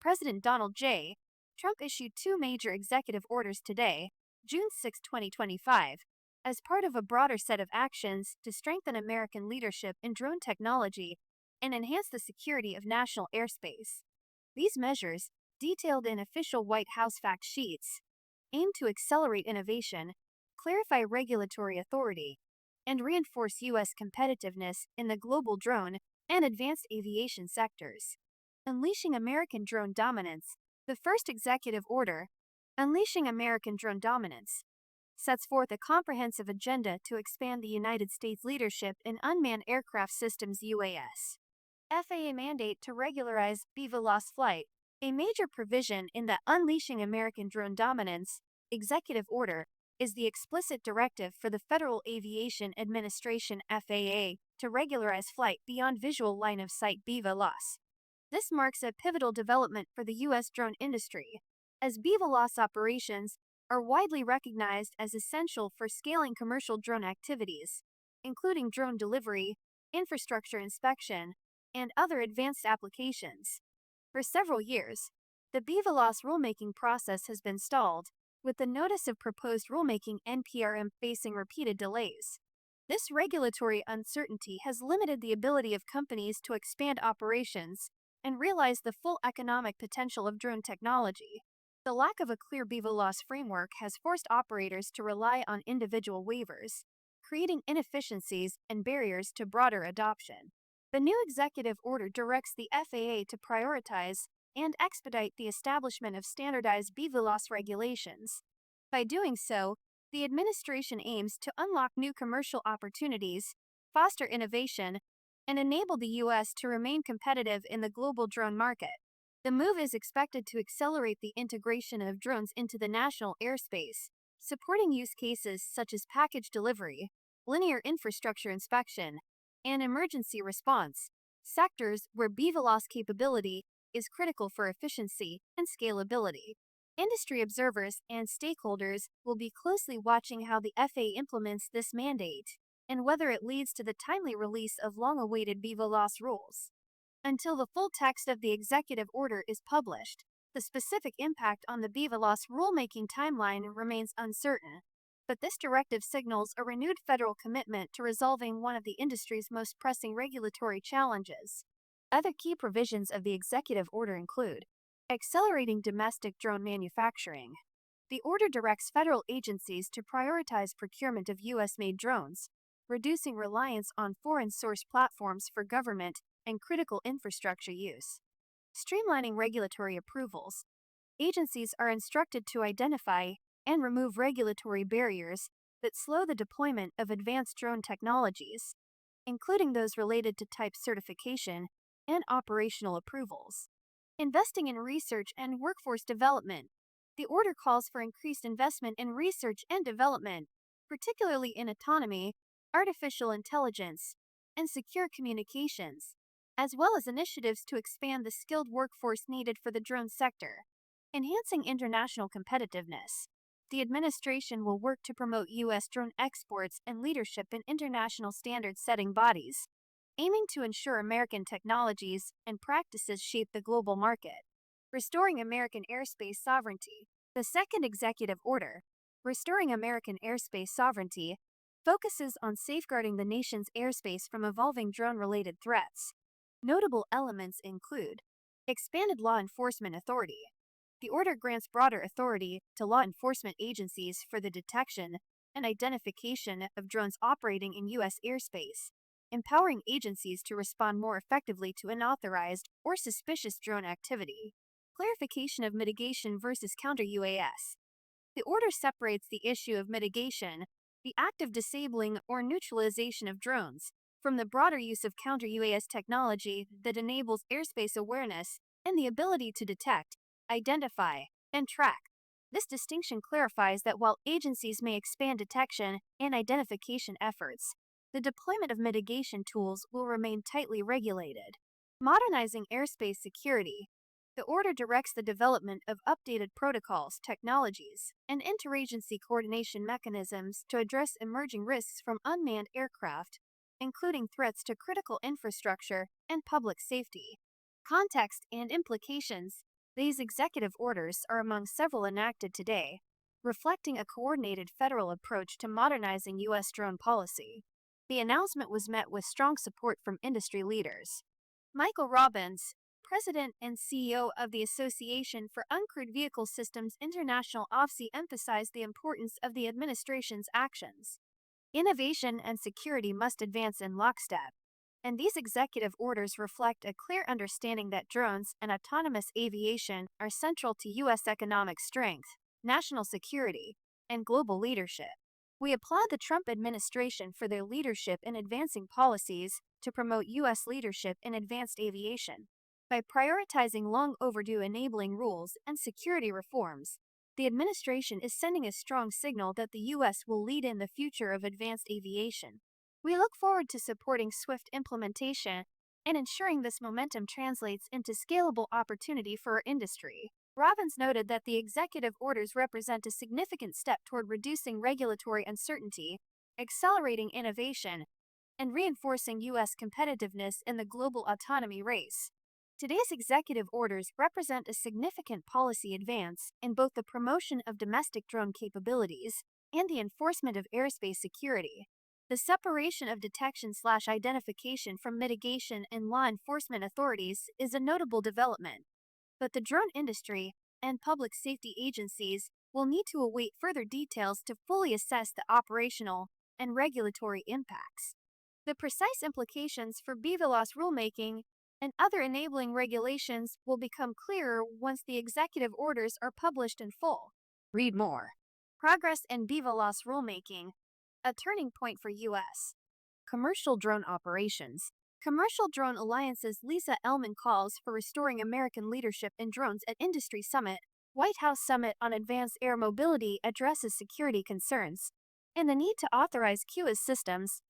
President Donald J. Trump issued two major executive orders today, June 6, 2025, as part of a broader set of actions to strengthen American leadership in drone technology and enhance the security of national airspace. These measures, detailed in official White House fact sheets, aim to accelerate innovation, clarify regulatory authority, and reinforce U.S. competitiveness in the global drone and advanced aviation sectors. Unleashing American Drone Dominance. The first executive order, Unleashing American Drone Dominance, sets forth a comprehensive agenda to expand the United States leadership in unmanned aircraft systems UAS. FAA mandate to regularize BVLOS flight. A major provision in the Unleashing American Drone Dominance executive order is the explicit directive for the Federal Aviation Administration FAA to regularize flight beyond visual line of sight BVLOS. This marks a pivotal development for the U.S. drone industry, as BVLOS operations are widely recognized as essential for scaling commercial drone activities, including drone delivery, infrastructure inspection, and other advanced applications. For several years, the BVLOS rulemaking process has been stalled, with the Notice of Proposed Rulemaking NPRM facing repeated delays. This regulatory uncertainty has limited the ability of companies to expand operations and realize the full economic potential of drone technology. The lack of a clear BVLOS framework has forced operators to rely on individual waivers, creating inefficiencies and barriers to broader adoption. The new executive order directs the FAA to prioritize and expedite the establishment of standardized BVLOS regulations. By doing so, the administration aims to unlock new commercial opportunities, foster innovation, and enable the U.S. to remain competitive in the global drone market. The move is expected to accelerate the integration of drones into the national airspace, supporting use cases such as package delivery, linear infrastructure inspection, and emergency response, sectors where BVLOS capability is critical for efficiency and scalability. Industry observers and stakeholders will be closely watching how the FAA implements this mandate and whether it leads to the timely release of long-awaited BVLOS rules. Until the full text of the executive order is published, the specific impact on the BVLOS rulemaking timeline remains uncertain, but this directive signals a renewed federal commitment to resolving one of the industry's most pressing regulatory challenges. Other key provisions of the executive order include accelerating domestic drone manufacturing. The order directs federal agencies to prioritize procurement of U.S.-made drones, reducing reliance on foreign-source platforms for government and critical infrastructure use. Streamlining regulatory approvals. Agencies are instructed to identify and remove regulatory barriers that slow the deployment of advanced drone technologies, including those related to type certification and operational approvals. Investing in research and workforce development. The order calls for increased investment in research and development, particularly in autonomy, artificial intelligence, and secure communications, as well as initiatives to expand the skilled workforce needed for the drone sector. Enhancing international competitiveness. The administration will work to promote U.S. drone exports and leadership in international standard-setting bodies, aiming to ensure American technologies and practices shape the global market. Restoring American airspace sovereignty. The second executive order, Restoring American Airspace Sovereignty, focuses on safeguarding the nation's airspace from evolving drone-related threats. Notable elements include expanded law enforcement authority. The order grants broader authority to law enforcement agencies for the detection and identification of drones operating in U.S. airspace, empowering agencies to respond more effectively to unauthorized or suspicious drone activity. Clarification of mitigation versus counter-UAS. The order separates the issue of mitigation, the act of disabling or neutralization of drones, from the broader use of counter-UAS technology that enables airspace awareness and the ability to detect, identify, and track. This distinction clarifies that while agencies may expand detection and identification efforts, the deployment of mitigation tools will remain tightly regulated. Modernizing airspace security. The order directs the development of updated protocols, technologies, and interagency coordination mechanisms to address emerging risks from unmanned aircraft, including threats to critical infrastructure and public safety. Context and implications. These executive orders are among several enacted today, reflecting a coordinated federal approach to modernizing U.S. drone policy. The announcement was met with strong support from industry leaders. Michael Robbins, President and CEO of the Association for Uncrewed Vehicle Systems International (OFSI), emphasized the importance of the administration's actions. Innovation and security must advance in lockstep, and these executive orders reflect a clear understanding that drones and autonomous aviation are central to U.S. economic strength, national security, and global leadership. We applaud the Trump administration for their leadership in advancing policies to promote U.S. leadership in advanced aviation. By prioritizing long overdue enabling rules and security reforms, the administration is sending a strong signal that the U.S. will lead in the future of advanced aviation. We look forward to supporting swift implementation and ensuring this momentum translates into scalable opportunity for our industry. Robbins noted that the executive orders represent a significant step toward reducing regulatory uncertainty, accelerating innovation, and reinforcing U.S. competitiveness in the global autonomy race. Today's executive orders represent a significant policy advance in both the promotion of domestic drone capabilities and the enforcement of airspace security. The separation of detection/identification from mitigation in law enforcement authorities is a notable development, but the drone industry and public safety agencies will need to await further details to fully assess the operational and regulatory impacts. The precise implications for BVLOS rulemaking and other enabling regulations will become clearer once the executive orders are published in full. Read more. Progress in BVLOS rulemaking, a turning point for U.S. commercial drone operations. Commercial Drone Alliance's Lisa Ellman calls for restoring American leadership in drones at Industry Summit. White House Summit on Advanced Air Mobility addresses security concerns and the need to authorize QAS systems